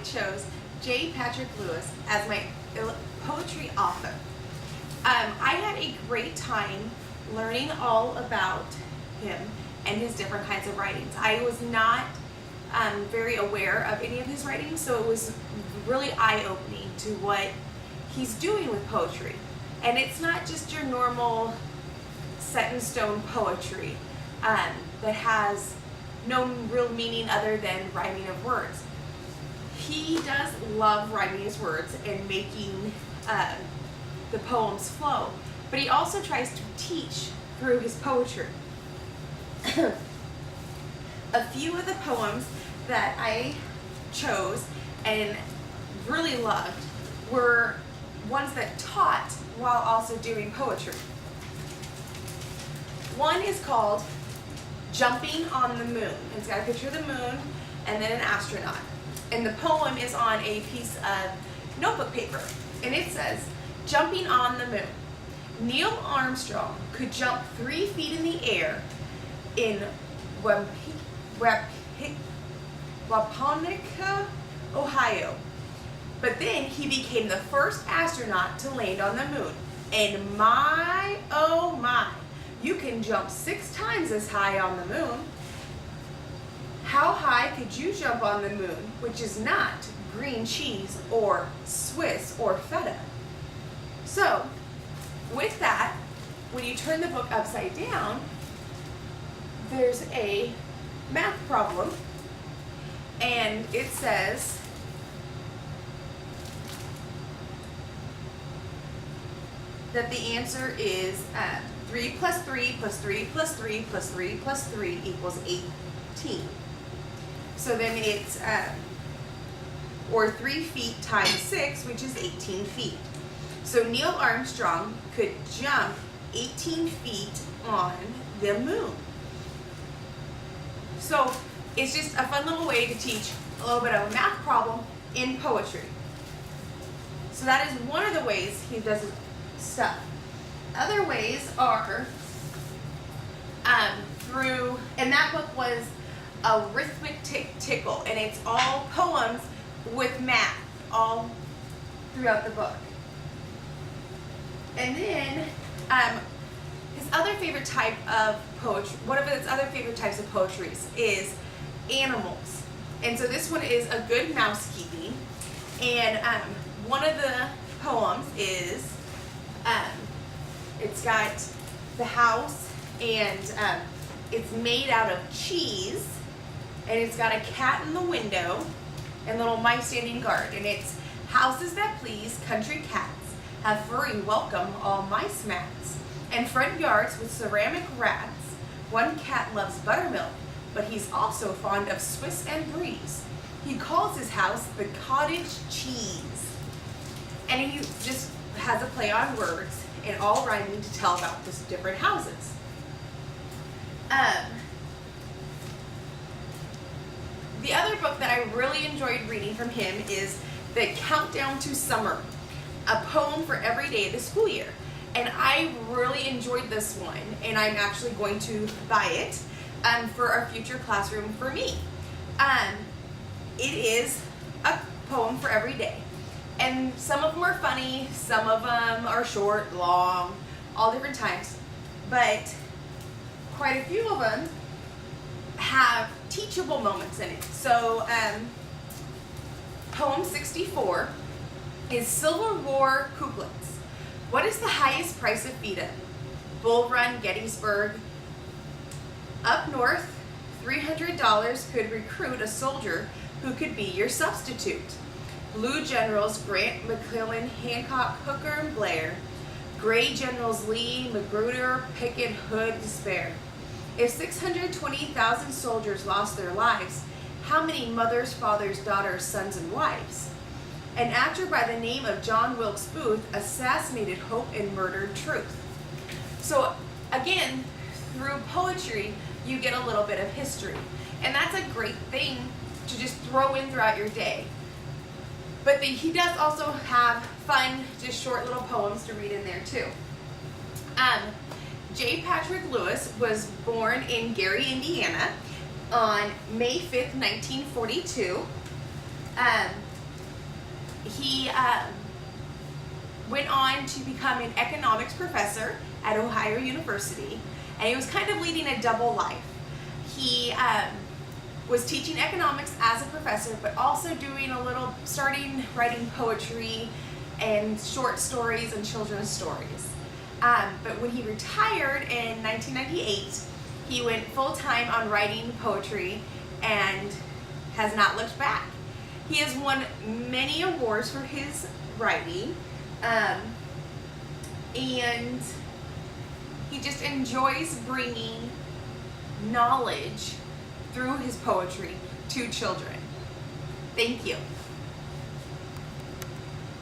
chose J. Patrick Lewis as my poetry author. I had a great time learning all about him and his different kinds of writings. I was not very aware of any of his writings, so it was really eye-opening to what he's doing with poetry. And it's not just your normal set-in-stone poetry that has no real meaning other than rhyming of words. He does love rhyming his words and making the poems flow, but he also tries to teach through his poetry. A few of the poems that I chose and really loved were ones that taught while also doing poetry. One is called Jumping on the Moon. It's got a picture of the moon and then an astronaut. And the poem is on a piece of notebook paper. And it says, jumping on the moon. Neil Armstrong could jump 3 feet in the air in Wapaneca, Ohio. But then he became the first astronaut to land on the moon. And my, oh my, you can jump 6 times as high on the moon. How high could you jump on the moon, which is not green cheese or Swiss or feta? So, with that, when you turn the book upside down, there's a math problem, and it says that the answer is 3 plus 3 plus 3 plus 3 plus 3 plus 3 equals 18. So then it's, or 3 feet times 6, which is 18 feet. So Neil Armstrong could jump 18 feet on the moon. So it's just a fun little way to teach a little bit of a math problem in poetry. So that is one of the ways he does his stuff. Other ways are through, and that book was Arithmetic Tickle, and it's all poems with math all throughout the book. And then his other favorite type of poetry, one of his other favorite types of poetries is animals. And so this one is A Good Mousekeeping, and one of the poems is it's got the house, and it's made out of cheese, and it's got a cat in the window and little mice standing guard, and it's houses that please country cats have furry welcome all mice mats, and front yards with ceramic rats. One cat loves buttermilk, but he's also fond of Swiss and Bries. He calls his house the cottage cheese. And he just has a play on words and all rhyming to tell about the different houses. The other book that I really enjoyed reading from him is The Countdown to Summer, a poem for every day of the school year. And I really enjoyed this one, and I'm actually going to buy it for a future classroom for me. It is a poem for every day. And some of them are funny, some of them are short, long, all different times. But quite a few of them have teachable moments in it. So poem 64 is Civil War couplets. What is the highest price of feta? Bull Run, Gettysburg. Up north, $300 could recruit a soldier who could be your substitute. Blue generals Grant, McClellan, Hancock, Hooker, and Blair. Gray generals Lee, Magruder, Pickett, Hood, Despair. If 620,000 soldiers lost their lives, how many mothers, fathers, daughters, sons, and wives? An actor by the name of John Wilkes Booth assassinated hope and murdered truth. So again, through poetry, you get a little bit of history. And that's a great thing to just throw in throughout your day. But he does also have fun, just short little poems to read in there too. J. Patrick Lewis was born in Gary, Indiana on May 5th, 1942. He went on to become an economics professor at Ohio University, and he was kind of leading a double life. He was teaching economics as a professor, but also starting writing poetry and short stories and children's stories. But when he retired in 1998, he went full-time on writing poetry and has not looked back. He has won many awards for his writing, and he just enjoys bringing knowledge through his poetry to children. Thank you.